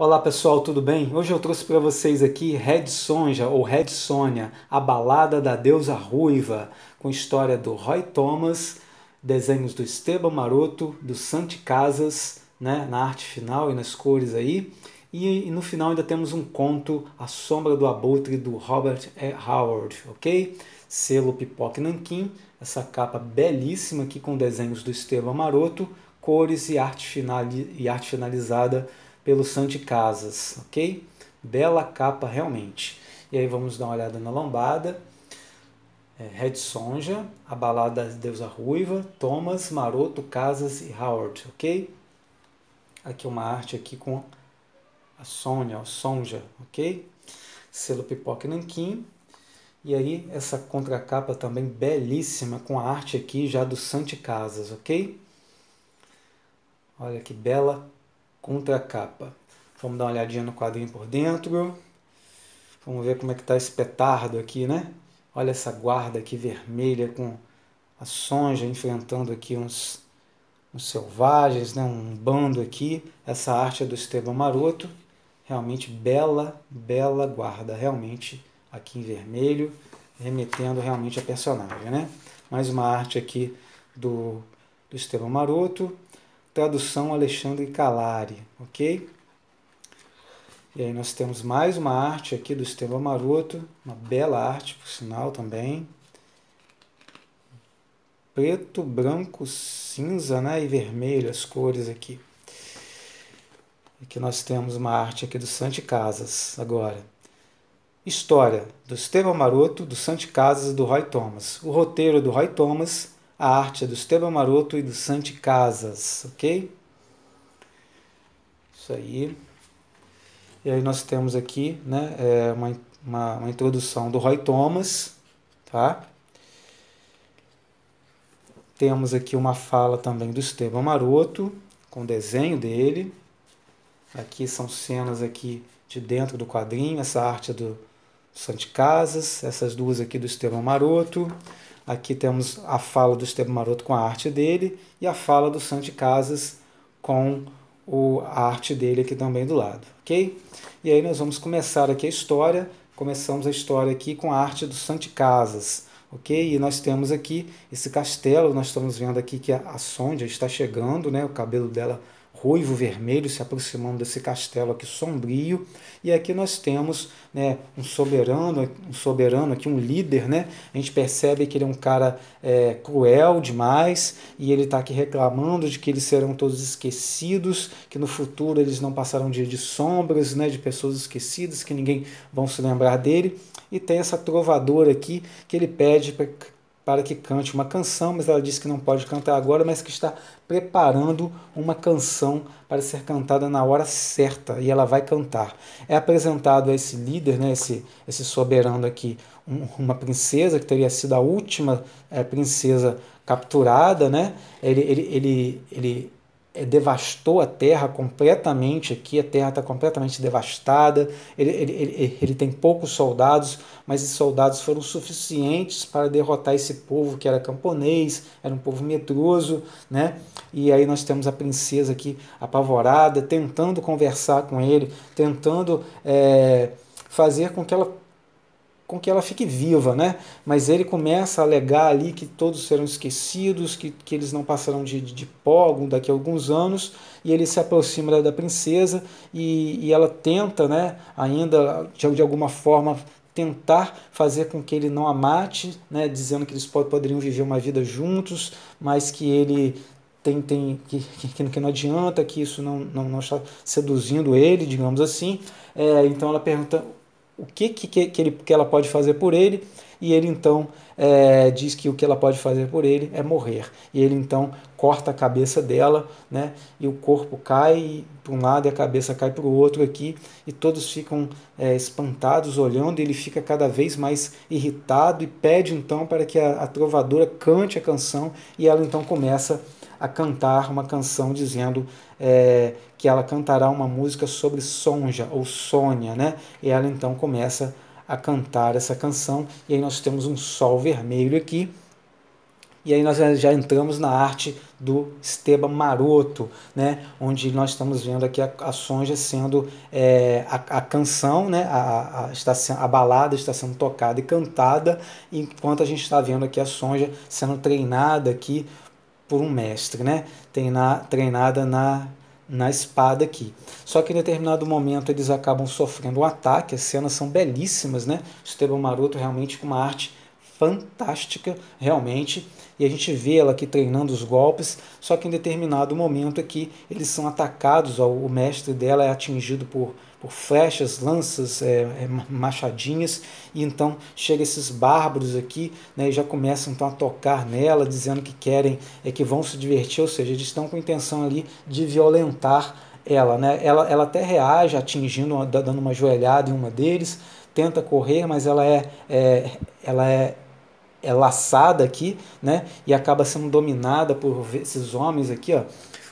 Olá pessoal, tudo bem? Hoje eu trouxe para vocês aqui Red Sonja ou Red Sonja, a balada da deusa ruiva, com história do Roy Thomas, desenhos do Esteban Maroto, do Santi Casas, né, na arte final e nas cores aí. E no final ainda temos um conto, A Sombra do Abutre, do Robert E. Howard, ok? Selo Pipoca e Nanquim, essa capa belíssima aqui com desenhos do Esteban Maroto, cores e arte finalizada pelo Santi Casas, ok? Bela capa realmente. E aí vamos dar uma olhada na lombada. Red Sonja, a balada da deusa ruiva, Thomas, Maroto, Casas e Howard, ok? Aqui uma arte aqui com a Sônia, o Sonja, ok? Selo Pipoca e Nanquim. E aí essa contracapa também belíssima com a arte aqui já do Santi Casas, ok? Olha que bela contracapa. Vamos dar uma olhadinha no quadrinho por dentro. Vamos ver como é que está esse petardo aqui, né? Olha essa guarda aqui vermelha com a Sonja enfrentando aqui uns selvagens, né? Um bando aqui. Essa arte é do Esteban Maroto. Realmente bela, bela guarda. Realmente aqui em vermelho, remetendo realmente a personagem, né? Mais uma arte aqui do Esteban Maroto. Tradução Alexandre Calari, ok? E aí nós temos mais uma arte aqui do Esteban Maroto, uma bela arte, por sinal, também. Preto, branco, cinza, né, e vermelho as cores aqui. Aqui nós temos uma arte aqui do Santi Casas, agora. História do Esteban Maroto, do Santi Casas e do Roy Thomas. O roteiro é do Roy Thomas, a arte é do Esteban Maroto e do Santi Casas, ok? Isso aí. E aí nós temos aqui, né, uma introdução do Roy Thomas, tá? Temos aqui uma fala também do Esteban Maroto, com o desenho dele. Aqui são cenas aqui de dentro do quadrinho, essa arte é do Santi Casas, essas duas aqui do Esteban Maroto. Aqui temos a fala do Esteban Maroto com a arte dele e a fala do Santi Casas com a arte dele aqui também do lado, ok? E aí nós vamos começar aqui a história. Começamos a história aqui com a arte do Santi Casas, ok? E nós temos aqui esse castelo. Nós estamos vendo aqui que a Sonja está chegando, né? O cabelo dela ruivo vermelho se aproximando desse castelo aqui sombrio. E aqui nós temos, né, um soberano aqui, um líder, né? A gente percebe que ele é um cara cruel demais e ele está aqui reclamando de que eles serão todos esquecidos, que no futuro eles não passarão de sombras, né, de pessoas esquecidas, que ninguém vão se lembrar dele. E tem essa trovadora aqui que ele pede para que cante uma canção, mas ela disse que não pode cantar agora, mas que está preparando uma canção para ser cantada na hora certa, e ela vai cantar. É apresentado a esse líder, né, esse soberano aqui, uma princesa que teria sido a última princesa capturada, né? Ele devastou a terra completamente aqui, a terra está completamente devastada, ele tem poucos soldados, mas esses soldados foram suficientes para derrotar esse povo que era camponês, era um povo medroso, né? E aí nós temos a princesa aqui apavorada, tentando conversar com ele, tentando fazer com que ela fique viva, né? Mas ele começa a alegar ali que todos serão esquecidos, que eles não passarão de pó daqui a alguns anos, e ele se aproxima da princesa e ela tenta, né, ainda de alguma forma tentar fazer com que ele não a mate, né, dizendo que eles poderiam viver uma vida juntos, mas que ele que não adianta, que isso não está seduzindo ele, digamos assim. Então ela pergunta o que ela pode fazer por ele, e ele então diz que o que ela pode fazer por ele é morrer. E ele então corta a cabeça dela, né, e o corpo cai para um lado e a cabeça cai para o outro aqui, e todos ficam espantados olhando, e ele fica cada vez mais irritado e pede então para que a trovadora cante a canção, e ela então começa a cantar uma canção dizendo que ela cantará uma música sobre Sonja ou Sônia, né? E ela então começa a cantar essa canção, e aí nós temos um sol vermelho aqui, E aí nós já entramos na arte do Esteban Maroto, né? Onde nós estamos vendo aqui a Sonja sendo a canção, né? A balada está sendo tocada e cantada, enquanto a gente está vendo aqui a Sonja sendo treinada aqui por um mestre, né? Treinada na espada aqui. Só que em determinado momento eles acabam sofrendo um ataque, as cenas são belíssimas, né? O Esteban Maroto realmente com uma arte fantástica, realmente, e a gente vê ela aqui treinando os golpes, só que em determinado momento aqui eles são atacados, ó, o mestre dela é atingido por flechas, lanças, machadinhas, e então chega esses bárbaros aqui, né, e já começam então a tocar nela, dizendo que querem, que vão se divertir, ou seja, eles estão com a intenção ali de violentar ela, né? Ela até reage atingindo, dando uma joelhada em uma deles, tenta correr, mas ela é laçada aqui, né? E acaba sendo dominada por esses homens aqui, ó.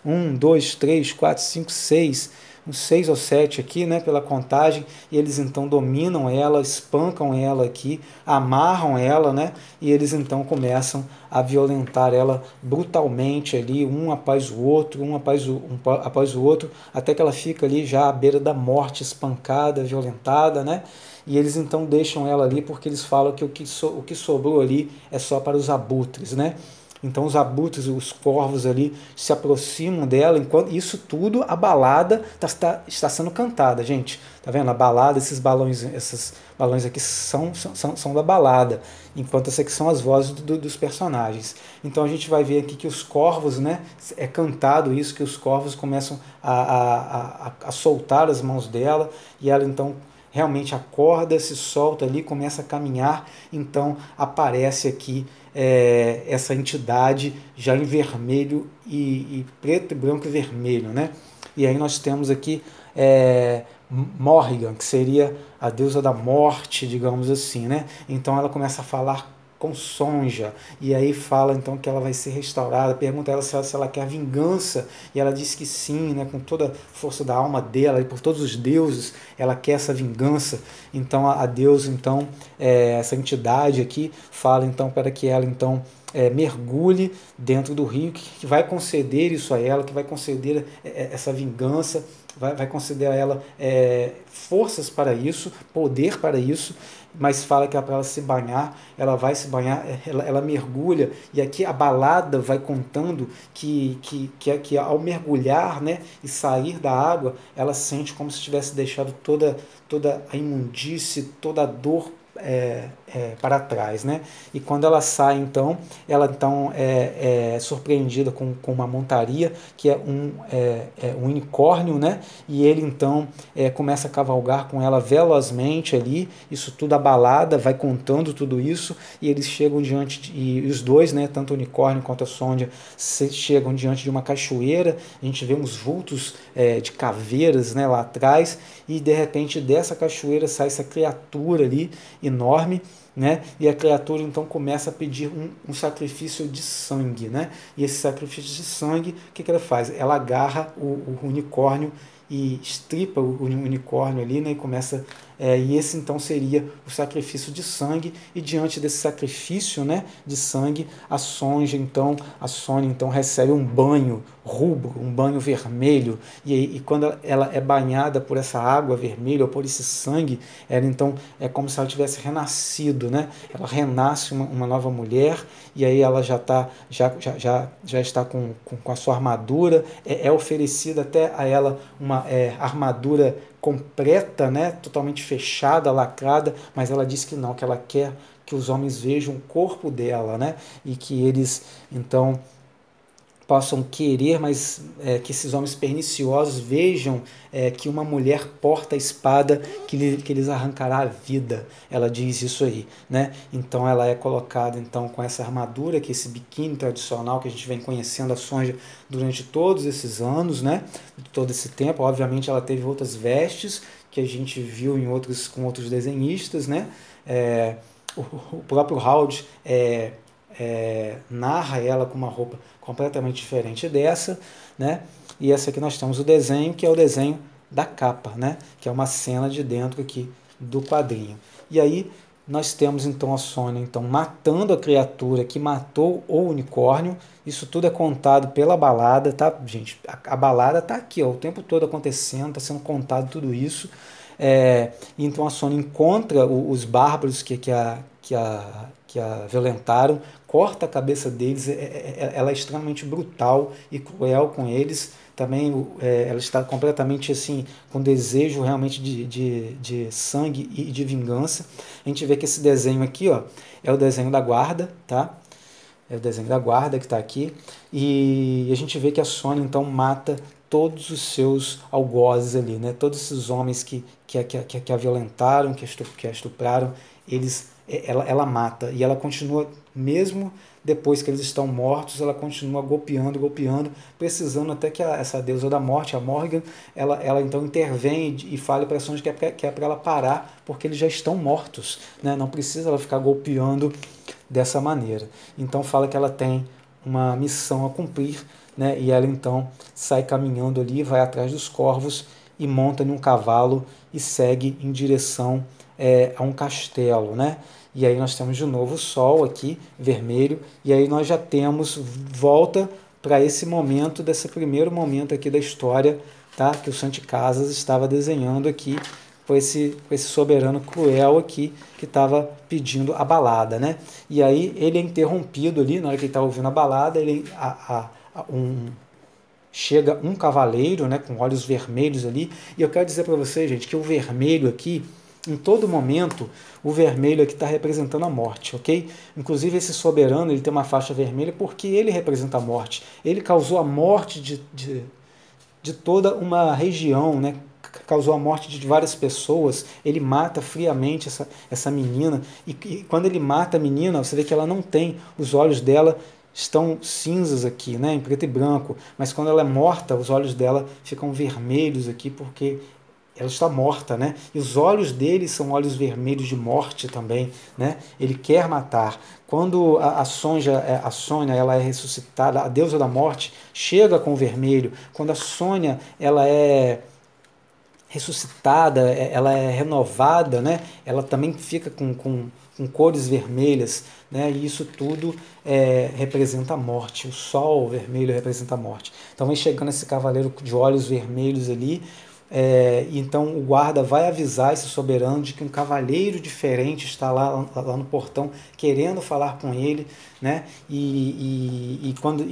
1, 2, 3, 4, 5, 6, uns 6 ou 7 aqui, né? Pela contagem, e eles então dominam ela, espancam ela aqui, amarram ela, né? E eles então começam a violentar ela brutalmente ali, um após o outro, após o outro, até que ela fica ali já à beira da morte, espancada, violentada, né? E eles então deixam ela ali porque eles falam que o que sobrou ali é só para os abutres, né? Então os abutres, os corvos ali se aproximam dela, enquanto isso tudo, a balada está sendo cantada, gente. Tá vendo? A balada, esses balões aqui são da balada, enquanto essas aqui são as vozes dos personagens. Então a gente vai ver aqui que os corvos, né? É cantado isso, que os corvos começam a soltar as mãos dela, e ela então realmente acorda, se solta ali, começa a caminhar, então aparece aqui essa entidade já em vermelho e preto, branco e vermelho, né? E aí nós temos aqui Morrigan, que seria a deusa da morte, digamos assim, né? Então ela começa a falar com Sonja, e aí fala então que ela vai ser restaurada, pergunta a ela se ela quer vingança, e ela diz que sim, né, com toda a força da alma dela, e por todos os deuses, ela quer essa vingança. Então a deusa, então, essa entidade aqui, fala então para que ela então mergulhe dentro do rio, que vai conceder isso a ela, que vai conceder essa vingança, vai conceder a ela forças para isso, poder para isso, mas fala que para ela se banhar, ela vai se banhar, ela mergulha, e aqui a balada vai contando que ao mergulhar, né, e sair da água, ela sente como se tivesse deixado toda a imundície, toda a dor para trás, né? E quando ela sai, então, ela então é surpreendida com uma montaria que é um unicórnio, né? E ele então começa a cavalgar com ela velozmente ali, isso tudo abalada, vai contando tudo isso, e eles chegam e os dois, né? Tanto o unicórnio quanto a Sonja, chegam diante de uma cachoeira, a gente vê uns vultos de caveiras, né, lá atrás, e de repente dessa cachoeira sai essa criatura ali, enorme, né? E a criatura então começa a pedir um sacrifício de sangue, né? E esse sacrifício de sangue, o que ela faz? Ela agarra o unicórnio e estripa o unicórnio ali, né? E começa e esse então seria o sacrifício de sangue, e diante desse sacrifício, né, de sangue, a Sonja então recebe um banho rubro, um banho vermelho, e quando ela é banhada por essa água vermelha, ou por esse sangue, ela então é como se ela tivesse renascido, né? Ela renasce uma nova mulher, e aí ela já está com a sua armadura, é oferecida até a ela uma armadura completa, né, totalmente fechada, lacrada, mas ela diz que não, que ela quer que os homens vejam o corpo dela, né, e que eles então possam querer, mas que esses homens perniciosos vejam que uma mulher porta a espada que lhes arrancará a vida. Ela diz isso aí, né? Então ela é colocada então com essa armadura, que é esse biquíni tradicional que a gente vem conhecendo a Sonja durante todos esses anos, né? Todo esse tempo. Obviamente ela teve outras vestes que a gente viu com outros desenhistas, né? O próprio Howard narra ela com uma roupa completamente diferente dessa, né? E essa aqui nós temos o desenho, que é o desenho da capa, né? Que é uma cena de dentro aqui do quadrinho. E aí nós temos então a Sônia então matando a criatura que matou o unicórnio. Isso tudo é contado pela balada, tá, gente? A balada tá aqui, ó, o tempo todo acontecendo, tá sendo contado tudo isso. Então a Sônia encontra os bárbaros que a violentaram, corta a cabeça deles, ela é extremamente brutal e cruel com eles. Também ela está completamente assim, com desejo realmente de sangue e de vingança. A gente vê que esse desenho aqui, ó, é o desenho da guarda, tá? É o desenho da guarda que está aqui. E a gente vê que a Sônia então mata todos os seus algozes ali, né? Todos esses homens que a violentaram, que a estupraram, ela mata. E ela continua, mesmo depois que eles estão mortos, ela continua golpeando, precisando até que essa deusa da morte, a Morgan, ela então intervém e fala para a Sônia que é para ela parar, porque eles já estão mortos, né? Não precisa ela ficar golpeando dessa maneira. Então fala que ela tem uma missão a cumprir, né? E ela então sai caminhando ali, vai atrás dos corvos e monta num cavalo e segue em direção a um castelo, né? E aí nós temos de novo o sol aqui, vermelho, e aí nós já temos volta para esse momento, desse primeiro momento aqui da história, tá? Que o Santi Casas estava desenhando aqui com esse soberano cruel aqui que estava pedindo a balada, né? E aí ele é interrompido ali, na hora que ele está ouvindo a balada, chega um cavaleiro, né, com olhos vermelhos ali, e eu quero dizer para vocês, gente, que o vermelho aqui, em todo momento, o vermelho aqui está representando a morte, ok? Inclusive esse soberano, ele tem uma faixa vermelha porque ele representa a morte. Ele causou a morte de toda uma região, né? Causou a morte de várias pessoas. Ele mata friamente essa menina, e quando ele mata a menina, você vê que ela não tem, os olhos dela estão cinzas aqui, né, em preto e branco, mas quando ela é morta, os olhos dela ficam vermelhos aqui, porque ela está morta, né? E os olhos dele são olhos vermelhos de morte também, né? Ele quer matar. Quando a Sônia ela é ressuscitada, a deusa da morte chega com o vermelho. Quando a Sônia ela é ressuscitada, ela é renovada, né? Ela também fica com cores vermelhas, né? E isso tudo representa a morte. O sol vermelho representa a morte. Então vem chegando esse cavaleiro de olhos vermelhos ali. Então o guarda vai avisar esse soberano de que um cavaleiro diferente está lá no portão querendo falar com ele, né? E quando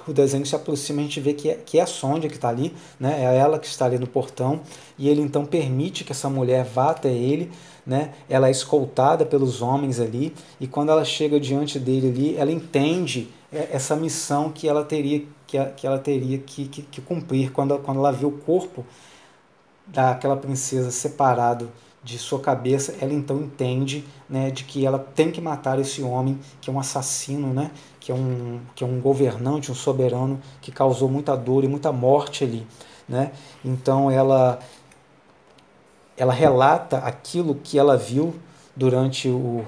o desenho se aproxima, a gente vê que é a Sônia que está ali, né? É ela que está ali no portão, e ele então permite que essa mulher vá até ele, né? Ela é escoltada pelos homens ali, e quando ela chega diante dele ali, ela entende essa missão que ela teria que cumprir quando ela vê o corpo daquela princesa separado de sua cabeça. Ela então entende, né, de que ela tem que matar esse homem que é um assassino, né, que é um governante, um soberano que causou muita dor e muita morte ali, né? Então ela relata aquilo que ela viu durante o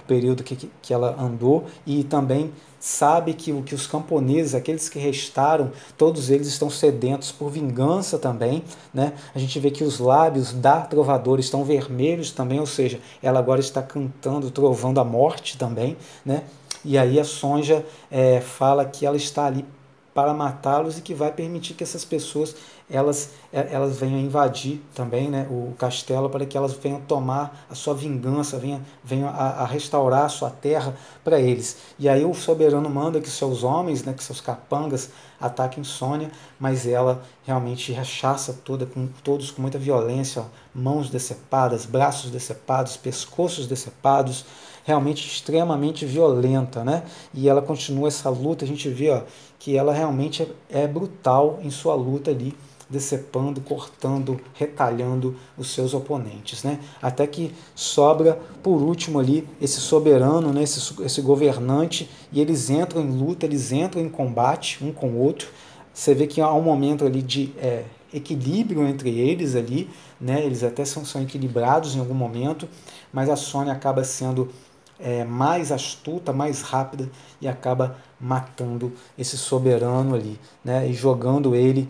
período que ela andou, e também sabe que os camponeses, aqueles que restaram, todos eles estão sedentos por vingança também, né? A gente vê que os lábios da trovadora estão vermelhos também, ou seja, ela agora está cantando, trovando a morte também, né? E aí a Sonja fala que ela está ali para matá-los e que vai permitir que essas pessoas elas venham invadir também, né, o castelo, para que elas venham tomar a sua vingança, venham a restaurar a sua terra para eles. E aí o soberano manda que seus homens, né, que seus capangas ataquem Sônia, mas ela realmente rechaça todos com muita violência, ó, mãos decepadas, braços decepados, pescoços decepados, realmente extremamente violenta, né? E ela continua essa luta, a gente vê, ó, que ela realmente é brutal em sua luta ali, decepando, cortando, retalhando os seus oponentes, né? Até que sobra, por último ali, esse soberano, né? esse governante, e eles entram em luta, eles entram em combate um com o outro. Você vê que há um momento ali de equilíbrio entre eles ali, né? Eles até são equilibrados em algum momento, mas a Sônia acaba sendo mais astuta, mais rápida, e acaba matando esse soberano ali, né, e jogando ele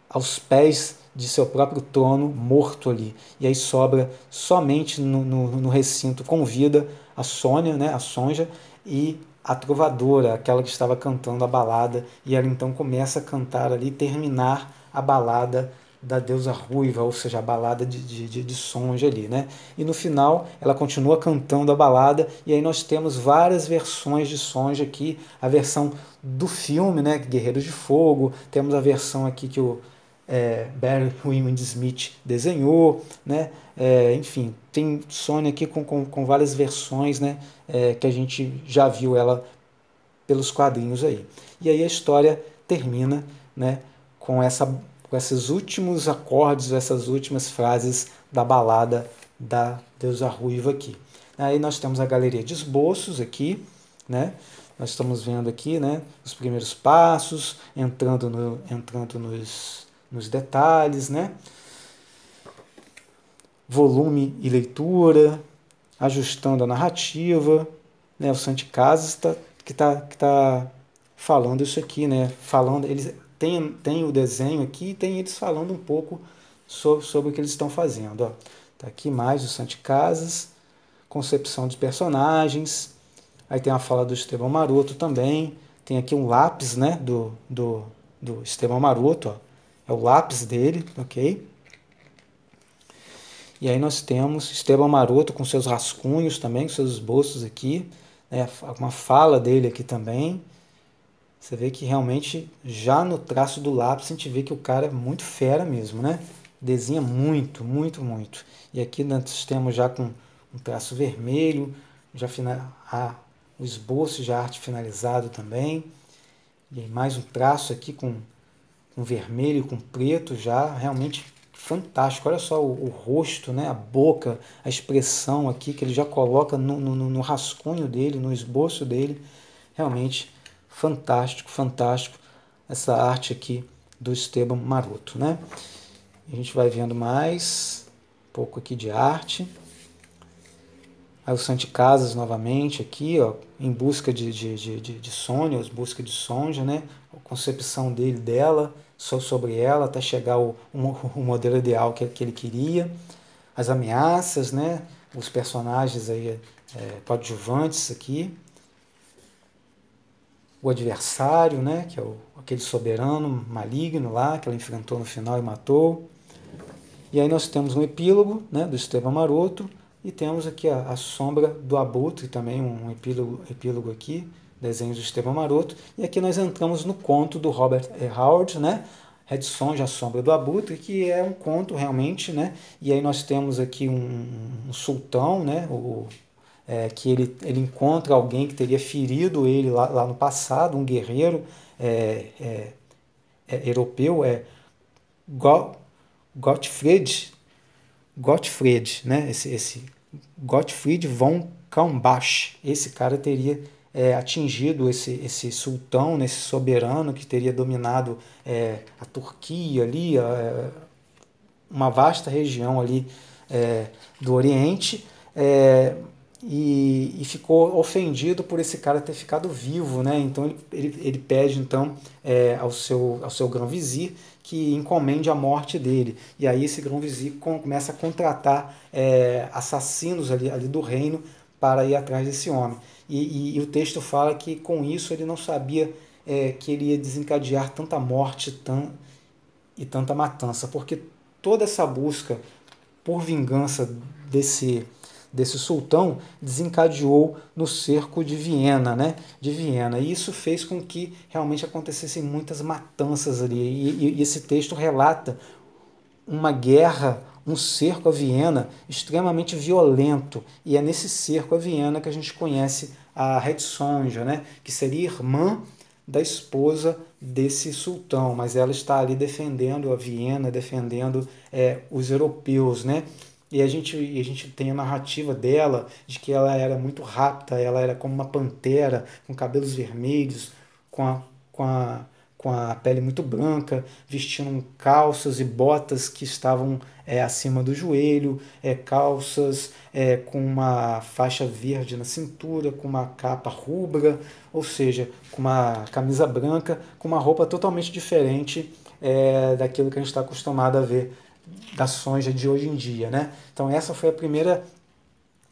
aos pés de seu próprio trono morto ali. E aí sobra somente no recinto com vida a Sônia, né, a Sonja, e a trovadora, aquela que estava cantando a balada, e ela então começa a cantar ali, terminar a balada da deusa ruiva, ou seja, a balada de Sonja ali, né? E no final ela continua cantando a balada, e aí nós temos várias versões de Sonja aqui, a versão do filme, né, Guerreiros de Fogo, temos a versão aqui que o Barry Windsor-Smith desenhou, né? Enfim, tem Sônia aqui com várias versões, né? Que a gente já viu ela pelos quadrinhos aí. E aí a história termina, né? Com esses últimos acordes, essas últimas frases da balada da deusa ruiva aqui. Aí nós temos a galeria de esboços aqui, né? Nós estamos vendo aqui, né, os primeiros passos, entrando nos detalhes, né? Volume e leitura, ajustando a narrativa, né? O Santi Casas que tá falando isso aqui, né? Falando, eles tem o desenho aqui e tem eles falando um pouco sobre o que eles estão fazendo. Ó. Tá aqui mais o Santi Casas, concepção dos personagens. Aí tem a fala do Estevão Maroto também. Tem aqui um lápis, né, do Estevão Maroto. Ó. É o lápis dele, ok? E aí nós temos Estevão Maroto com seus rascunhos também, com seus esboços aqui. Né, uma fala dele aqui também. Você vê que realmente já no traço do lápis a gente vê que o cara é muito fera mesmo, né? Desenha muito, muito, muito. E aqui nós temos já com um traço vermelho, já o esboço já arte finalizado também. E aí mais um traço aqui com vermelho e com preto já, realmente fantástico. Olha só o rosto, né? A boca, a expressão aqui que ele já coloca no rascunho dele, no esboço dele. Realmente fantástico, fantástico essa arte aqui do Esteban Maroto, né? A gente vai vendo mais um pouco aqui de arte. Aí o Santi Casas novamente aqui, ó, em busca de Sônia, em busca de Sonja, né? A concepção dela, sobre ela, até chegar o modelo ideal que ele queria. As ameaças, né? Os personagens aí coadjuvantes aqui. O adversário, né? Que é aquele soberano maligno lá, que ela enfrentou no final e matou. E aí nós temos um epílogo, né? Do Esteban Maroto. E temos aqui a sombra do Abutre, também um epílogo aqui, desenhos do Esteban Maroto. E aqui nós entramos no conto do Robert E. Howard, né? Red Sonja, a Sombra do Abutre, que é um conto realmente, né? E aí nós temos aqui um sultão, né? Que ele encontra alguém que teria ferido ele lá no passado, um guerreiro europeu, Gottfried, né? Esse Gottfried von Kalmbach. Esse cara teria atingido esse sultão, esse soberano que teria dominado a Turquia ali, uma vasta região ali do Oriente, e ficou ofendido por esse cara ter ficado vivo, né? Então ele pede então ao seu grão-vizir que encomende a morte dele. E aí esse grão-vizir começa a contratar assassinos ali do reino para ir atrás desse homem. E o texto fala que com isso ele não sabia que ele ia desencadear tanta morte e tanta matança, porque toda essa busca por vingança desse sultão desencadeou no cerco de Viena, né? E isso fez com que realmente acontecessem muitas matanças ali. E esse texto relata uma guerra, um cerco a Viena extremamente violento. E é nesse cerco a Viena que a gente conhece a Red Sonja, né? Que seria irmã da esposa desse sultão, mas ela está ali defendendo a Viena, defendendo os europeus, né? E a gente tem a narrativa dela de que ela era muito rápida, ela era como uma pantera, com cabelos vermelhos, com a, com a, com a pele muito branca, vestindo calças e botas que estavam acima do joelho, calças com uma faixa verde na cintura, com uma capa rubra, ou seja, com uma camisa branca, com uma roupa totalmente diferente daquilo que a gente está acostumado a ver da Sonja de hoje em dia, né? Então essa foi a primeira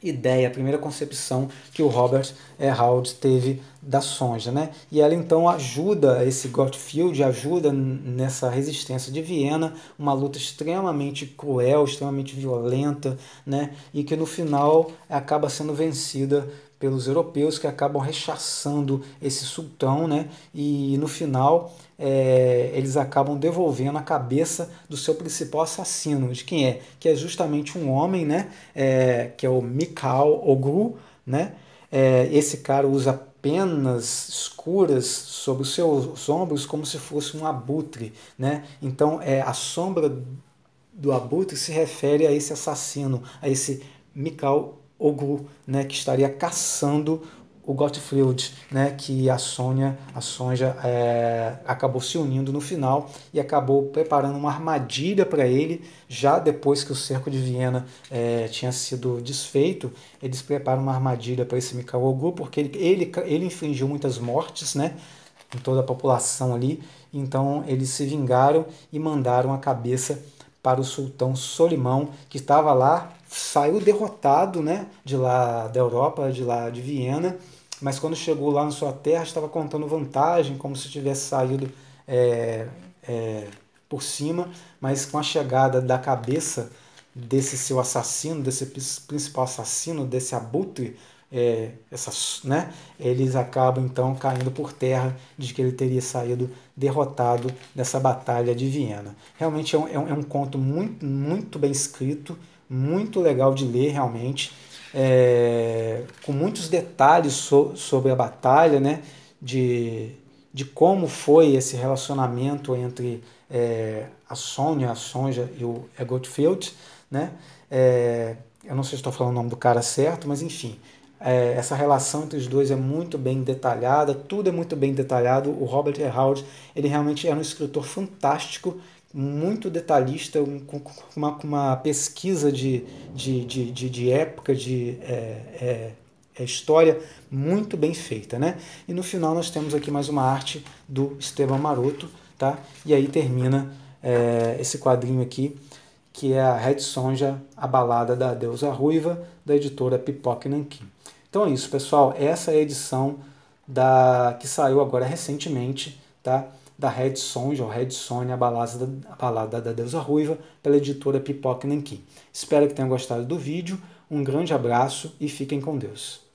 ideia, a primeira concepção que o Robert Howard teve da Sonja, né? E ela então ajuda, esse Gottfield ajuda nessa resistência de Viena, uma luta extremamente cruel, extremamente violenta, né? E que no final acaba sendo vencida pelos europeus, que acabam rechaçando esse sultão, né? E no final eles acabam devolvendo a cabeça do seu principal assassino. De quem é? Que é justamente um homem, né? Que é o Mikhail Oglu, né? Esse cara usa penas escuras sobre os seus ombros como se fosse um abutre, né? Então a sombra do abutre se refere a esse assassino, a esse Mikhail Oglu, né, que estaria caçando o Gottfried, né, que a Sonja acabou se unindo no final e acabou preparando uma armadilha para ele, já depois que o cerco de Viena tinha sido desfeito. Eles preparam uma armadilha para esse Mikhail Oglu, porque ele infligiu muitas mortes, né, em toda a população ali. Então eles se vingaram e mandaram a cabeça para o sultão Solimão, que estava lá, saiu derrotado, né, de lá da Europa, de lá de Viena, mas quando chegou lá na sua terra estava contando vantagem, como se tivesse saído por cima, mas com a chegada da cabeça desse seu assassino, desse principal assassino, desse abutre, né, eles acabam então caindo por terra de que ele teria saído derrotado nessa batalha de Viena. Realmente é um conto muito, muito bem escrito, muito legal de ler realmente, com muitos detalhes sobre a batalha, né, de como foi esse relacionamento entre a Sonja e o Gottfried, né? Eu não sei se estou falando o nome do cara certo, mas enfim, essa relação entre os dois é muito bem detalhada, tudo é muito bem detalhado. O Robert E. Howard, ele realmente é um escritor fantástico, muito detalhista, com uma pesquisa de época, de história muito bem feita, né? E no final nós temos aqui mais uma arte do Esteban Maroto, tá? E aí termina esse quadrinho aqui, que é a Red Sonja, a balada da deusa ruiva, da editora Pipoca e Nanquim. Então é isso, pessoal. Essa é a edição que saiu agora recentemente, tá? Da Red Sonja, ou Red Sonja, a balada da deusa ruiva, pela editora Pipoca e Nanquim. Espero que tenham gostado do vídeo. Um grande abraço e fiquem com Deus.